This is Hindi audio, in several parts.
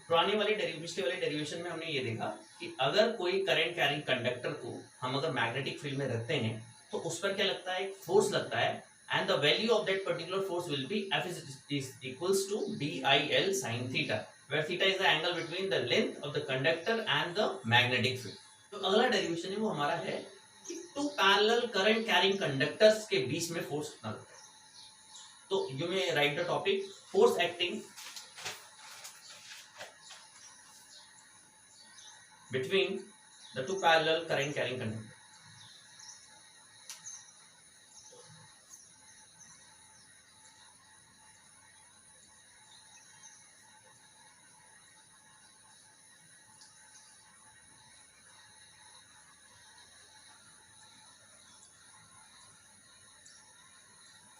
पुरानी वाली पिछली वाली डेरिवेशन में हमने ये देखा कि अगर कोई करंट कैरिंग कंडक्टर को हम अगर मैग्नेटिक फील्ड में रखते हैं तो उस पर क्या लगता है, फोर्स लगता है, and the value of that particular force will be F is equals to BIL sin theta, where theta is the angle between the length of the conductor and the magnetic field. तो अगला डेरिवेशन है वो हमारा है कि two parallel current carrying conductors के बीच में फोर्स कितना लगता है. तो you may write the topic force acting between the two parallel current carrying conductors.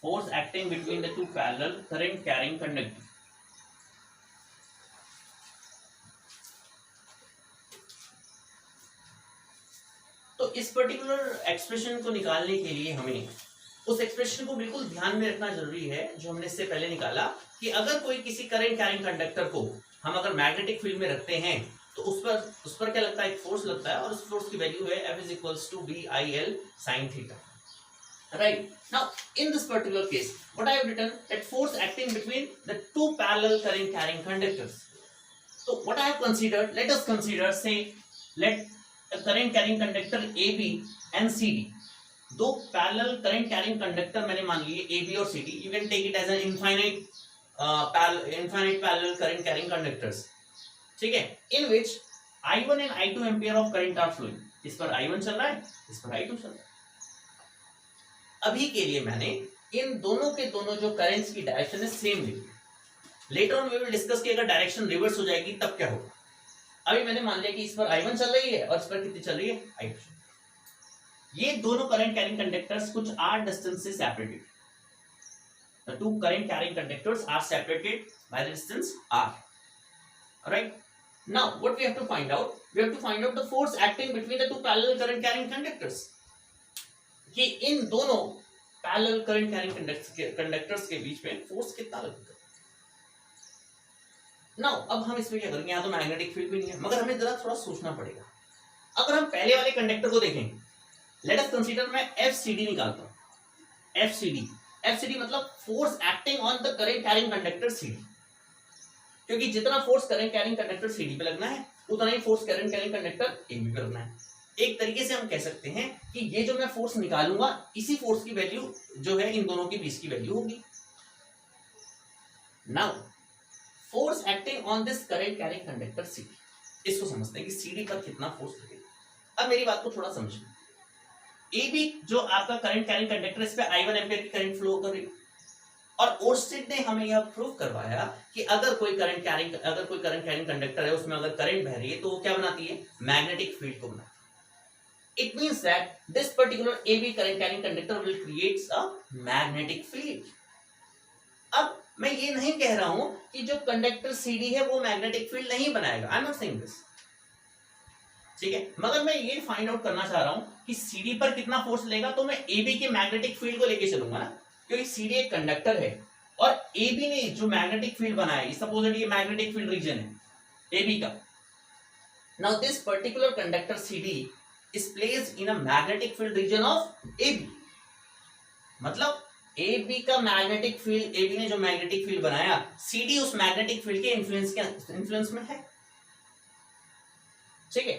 Force acting between the two parallel current carrying conductors. तो इस पर्टिकुलर एक्सप्रेशन को निकालने के लिए हमें उस एक्सप्रेशन को बिल्कुल ध्यान में रखना जरूरी है जो हमने इससे पहले निकाला कि अगर कोई किसी करंट कैरिंग कंडक्टर को हम अगर मैग्नेटिक फील्ड में रखते हैं तो उस पर क्या लगता है, एक फोर्स लगता है और उस फोर्स की वैल्यू है F is equals to BIL sin theta. Right. Now, in this particular case, what I have written that force acting between the two parallel current carrying conductors. So, what I have considered, let us consider, say, let a current carrying conductor AB and CD. दो parallel current carrying conductor मैंने मान लिए AB और CD. You can take it as an infinite parallel current carrying conductors. ठीक है? In which I1 and I2 ampere of current are flowing. इस पर I1 चल रहा है, इस पर I2 चल रहा है. अभी के लिए मैंने इन दोनों के दोनों जो करंट्स की डायरेक्शन है सेम ली. Later on we will discuss कि अगर डायरेक्शन रिवर्स हो जाएगी तब क्या होगा. अभी मैंने मान लिया कि इस पर I1 चल रही है और इस पर कितनी चल रही है, I2. ये दोनों करंट कैरिंग कंडक्टर्स कुछ r डिस्टेंस से separated. The two current carrying conductors are separated by the distance r. Alright. Now what we have to find out? We have to find out the force acting between the two parallel current carrying conductors. कि इन दोनों पैरेलल करंट कैरिंग कंडक्टर्स के बीच में फोर्स कितना लगता है. नाउ अब हम इसमें क्या करेंगे, यहाँ तो मैग्नेटिक फील्ड भी नहीं है मगर हमें जरा थोड़ा सोचना पड़ेगा. अगर हम पहले वाले कंडक्टर को देखें, लेट अस कंसीडर मैं FCD निकालता हूं. FCD मतलब force acting on the current carrying conductor CD. क्योंकि जितना force current carrying conductor CD पे लगना है उतना ही force current carrying conductor AB पे लगना है. एक तरीके से हम कह सकते हैं कि ये जो मैं फोर्स निकालूंगा इसी फोर्स की वैल्यू जो है इन दोनों के बीच की वैल्यू होगी. Now force acting on this current carrying conductor CD, इसको समझते हैं कि CD पर कितना फोर्स लगेगा. अब मेरी बात को थोड़ा समझिए. AB जो आपका करंट कैरिंग कंडक्टर, इस पे I1 एम्पीयर की करंट फ्लो कर रही है और ओर्स्टेड ने हमें यह प्रूव करवाया कि अगर कोई करंट कैरिंग कंडक्टर है उसमें अगर करंट बह रही है तो वो क्या बनाती है, मैग्नेटिक फील्ड को बनाती है. It means that this particular AB current carrying conductor will create a magnetic field. अब मैं ये नहीं कह रहा हूं कि जो कंडक्टर CD है वो मैग्नेटिक फील्ड नहीं बनाएगा. I am not saying this. ठीक है, मगर मैं ये फाइंड आउट करना चाह रहा हूं कि CD पर कितना फोर्स लेगा तो मैं AB के मैग्नेटिक फील्ड को लेके चलूंगा ना, क्योंकि CD एक कंडक्टर है और AB ने जो मैग्नेटिक फील्ड बनाया है, सपोज ये मैग्नेटिक फील्ड रीजन है AB का. Now this particular conductor CD is placed in a magnetic field region of AB. मतलब AB का मैग्नेटिक फील्ड, AB ने जो मैग्नेटिक फील्ड बनाया CD उस मैग्नेटिक फील्ड के इन्फ्लुएंस में है. ठीक है,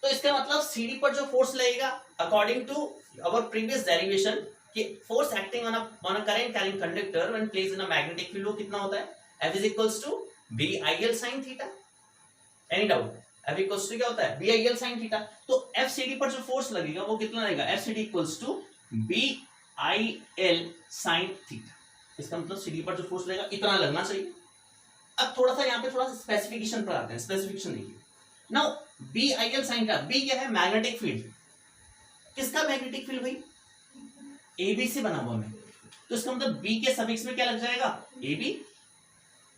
तो इसका मतलब CD पर जो फोर्स लगेगा according to our previous derivation कि force acting on a current carrying conductor when placed in a magnetic field वो कितना होता है, F is equals to BIL sin theta. Any doubt? F equals to क्या होता है, BIL sin थीटा. तो FCD पर जो फोर्स लगेगा वो कितना लगेगा, FCD equals to BIL sin theta. इसका मतलब CD पर जो फोर्स लगेगा इतना लगना चाहिए. अब थोड़ा सा यहाँ पे थोड़ा स्पेसिफिकेशन पर आते हैं. स्पेसिफिकेशन देखिए. नाउ BIL sin का B क्या है, मैग्नेटिक फील्ड. किसका मैग्नेटिक फील्ड भाई, AB से बना हुआ मैग्नेटिक फील्ड. तो इसका मतलब B के सफिक्स में क्या लग जाएगा, AB,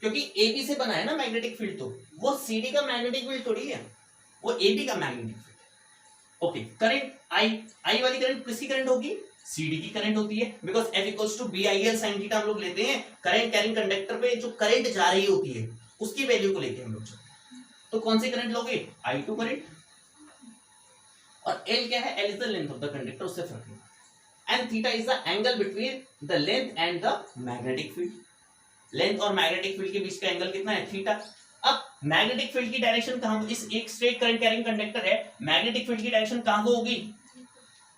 क्योंकि AB से बना है ना मैग्नेटिक फील्ड. तो वो CD का मैग्नेटिक फील्ड थोड़ी है, वो AB का magnetic field. Okay, current I वाली करंट किसकी करंट होगी, CD की करंट होती है. Because F equals to BIL sin theta हम लोग लेते हैं करंट कैरिंग कंडक्टर पे जो करंट जा रही होती है उसकी वैल्यू को लेके हम लोग चलते हैं. तो कौन सी करंट लोगे, I2 करंट। और L क्या है, L is the length of the conductor, उससे फर्क नहीं। And theta is the angle between the length and the magnetic field. Length और मैग्नेटिक फील्ड के बीच का एंगल कितना है, थीटा। अब मैग्नेटिक फील्ड की डायरेक्शन कहां, इस एक स्ट्रेट करंट कैरिंग कंडक्टर है, मैग्नेटिक फील्ड की डायरेक्शन कहां को होगी,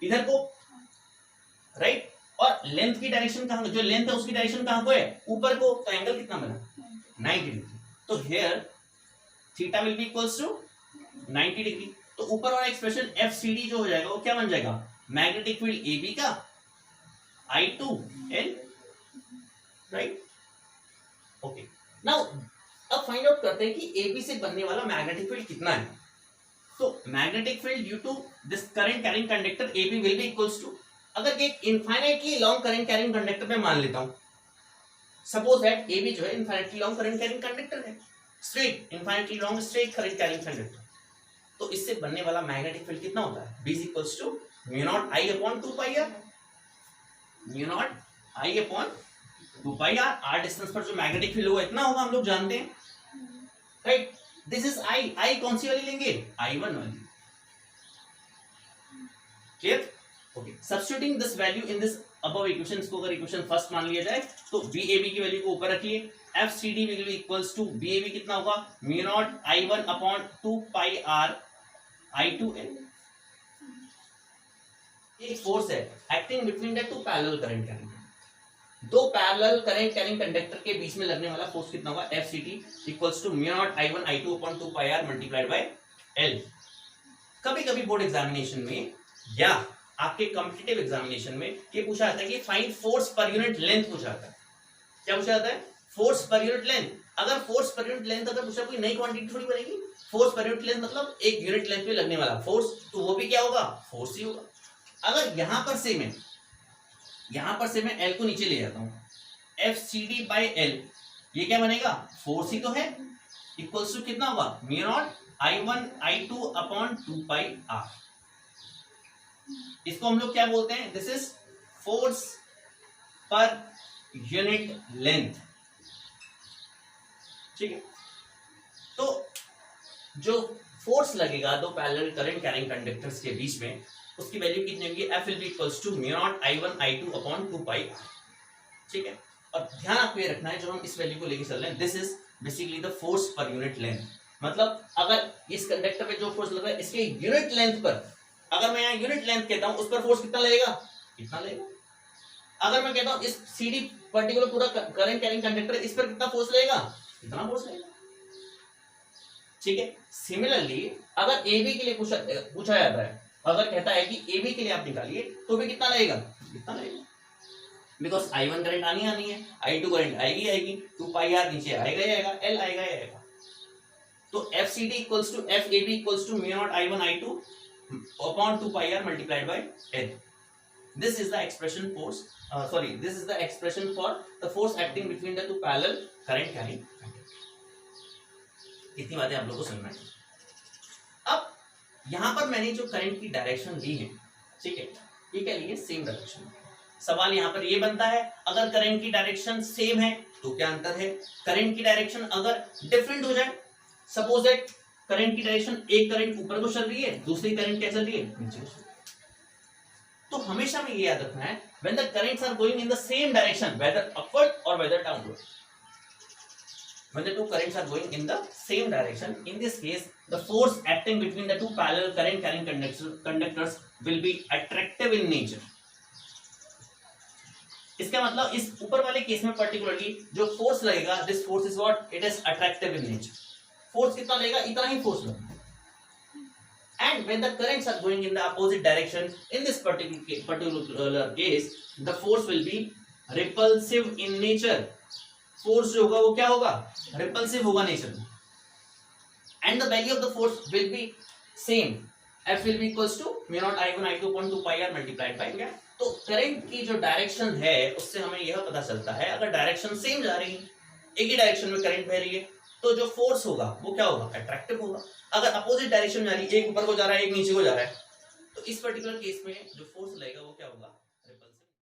इधर को, राइट। और लेंथ की डायरेक्शन कहां, जो लेंथ है उसकी डायरेक्शन कहां को है, ऊपर को। तो एंगल कितना बना, 90 डिग्री। तो here theta will be equals to 90 degree. तो ऊपर वाला एक्सप्रेशन FCD जो हो जाएगा वो क्या बन जाएगा, मैग्नेटिक फील्ड AB का I2L, राइट। ओके, नाउ अब फाइंड आउट करते हैं कि AB से बनने वाला मैग्नेटिक फील्ड कितना है। तो magnetic field due to this current carrying conductor AB will be equals to, अगर एक infinitely long current carrying conductor में मान लेता हूं, सपोज दैट AB जो है infinitely long current carrying conductor है, straight infinitely long straight current carrying conductor, तो इससे बनने वाला मैग्नेटिक फील्ड कितना होता है, B equals to mu nought I upon 2 pi r, mu nought I upon 2 pi r distance पर जो मैग्नेटिक फील्ड होगा इतना होगा, हम लोग जानते हैं, राइट। दिस इज I कौन सी वाली लेंगे, I1 वाली, clear. Okay, substituting this value in this above equation, इसको अगर इक्वेशन फर्स्ट मान लिया जाए तो BAB की वैल्यू को ऊपर रखिए, FCD will be equals to BAB कितना होगा, mu nought I1 upon 2 pi r I2L। एक फोर्स है acting between the two parallel current carrying, दो पैरेलल करंट कैरिंग कंडक्टर के बीच में लगने वाला फोर्स कितना होगा, FCD equals to mu nought I1 I2 upon 2 pi r multiplied by L। कभी कभी बोर्ड एग्जामिनेशन में या आपके कॉम्पिटिटिव एग्जामिनेशन में ये पूछा जाता है कि find force per unit length पूछा जाता है। क्या पूछा जाता है, फोर्स पर यूनिट लेंथ। अगर फोर्स पर यूनिट लेंथ अगर पूछा, कोई नई क्वांटिटी थोड़ी बनेगी, फोर्स पर यूनिट लेंथ मतलब एक यूनिट लेंथ पे लगने वाला फोर्स, तो वो भी क्या होगा, फोर्स ही होगा। अगर यहां पर से मैं L को नीचे ले जाता हूं, FCD बाय L, ये क्या बनेगा, फोर्स ही तो है, इक्वल्स टू कितना होगा, mu nought I1 I2 upon 2 pi r। इसको हम लोग क्या बोलते हैं, this is force per unit length, ठीक है। तो जो फोर्स लगेगा दो पैरेलल करंट कैरिंग कंडक्टर्स के बीच में, उसकी वैल्यू कितनी होगी, F will be equals to mu nought I1 I2 upon 2 pi r, ठीक है। और ध्यान आपको ये रखना है, जो हम इस वैल्यू को लेके चल रहे हैं, this is basically the force per unit length. मतलब अगर इस कंडक्टर पे जो फोर्स लग रहा है, इसके यूनिट लेंथ पर, अगर मैं यहाँ यूनिट लेंथ कहता हूं, उस पर फोर्स कितना लगेगा, इतना लगेगा। अगर मैं कहता हूं इस CD पर्टिकुलर पूरा करंट कैरिंग कंडक्टर, इस पर कितना फोर्स लगेगा, इतना फोर्स लगेगा, ठीक है। सिमिलरली अगर AB के लिए पूछा जाता है, अगर कहता है कि AB के लिए आप निकालिए, तो भी कितना लगेगा, इतना लगेगा, बिकॉज I1 करंट आनी है, I2 करंट आएगी, 2 पाई r नीचे आएगा, L आएगा। तो FCD equals to FAB equals to mu nought I1 I2 upon 2 pi r multiplied by L. This is the expression this is the expression for the force acting between the two parallel current carrying conductors. इतनी बातें आप लोगों को समझना है। अब यहां पर मैंने जो करंट की डायरेक्शन ली है, ठीक है, ये क्या ली है, सेम डायरेक्शन। सवाल यहां पर ये बनता है, अगर करंट की डायरेक्शन सेम है तो क्या अंतर है, करंट की डायरेक्शन अगर डिफरेंट हो जाए, सपोज दैट करंट की डायरेक्शन, एक करंट ऊपर को चल रही है, दूसरी करंट क्या चल रही है, नीचे को चल रही है, तो हमेशा में ये याद रखना है, when the currents are going in the same direction, whether upward or whether downward, when the two currents are going in the same direction, in this case the force acting between the two parallel current carrying conductors will be attractive in nature। इसका मतलब इस ऊपर वाले केस में पर्टिकुलरली जो फोर्स लगेगा, this force is what, it is attractive in nature. Force कितना लगेगा, इतना ही फोर्स लगेगा। And when the currents are going in the opposite direction, in this particular case, the force will be repulsive in nature। Force जो होगा वो क्या होगा, रिपल्सिव होगा नेचर में। And the value of the force will be same। F will be equals to mu nought I1 I2 upon 2 pi r multiplied by क्या। तो करंट की जो डायरेक्शन है उससे हमें यह पता चलता है, अगर डायरेक्शन सेम जा रही है, एक ही डायरेक्शन में करंट बह रही है, तो जो फोर्स होगा वो क्या होगा, अट्रैक्टिव होगा। अगर अपोजिट डायरेक्शन में जा रही है, एक ऊपर को जा रहा है, एक नीचे को जा रहा है, तो इस पर्टिकुलर केस में जो फोर्स लगेगा वो क्या होगा,